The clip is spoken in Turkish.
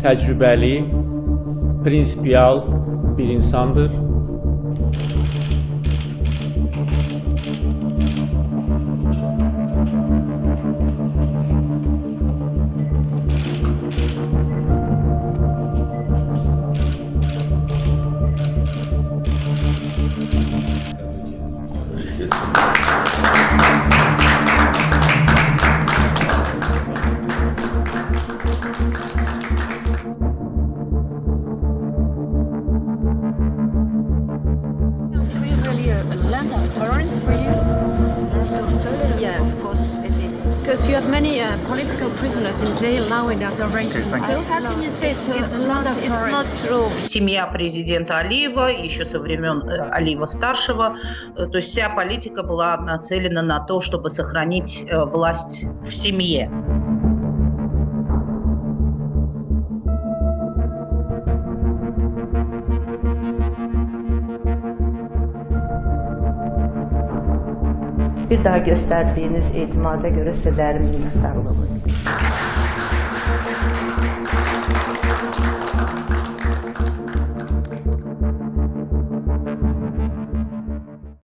təcrübəli, prinsipial bir insandır. Really a land of tolerance for you? Yes. Of course it is. Because you have many political prisoners in jail now in Azerbaijan. So how can you say it's a land of It's not tolerance? true. Семья президента Алиева, еще со времен Алиева-старшего, то есть вся политика была нацелена на то, чтобы сохранить власть в семье. Bir daha gösterdiğiniz itimada göre size derin minnettarlığım.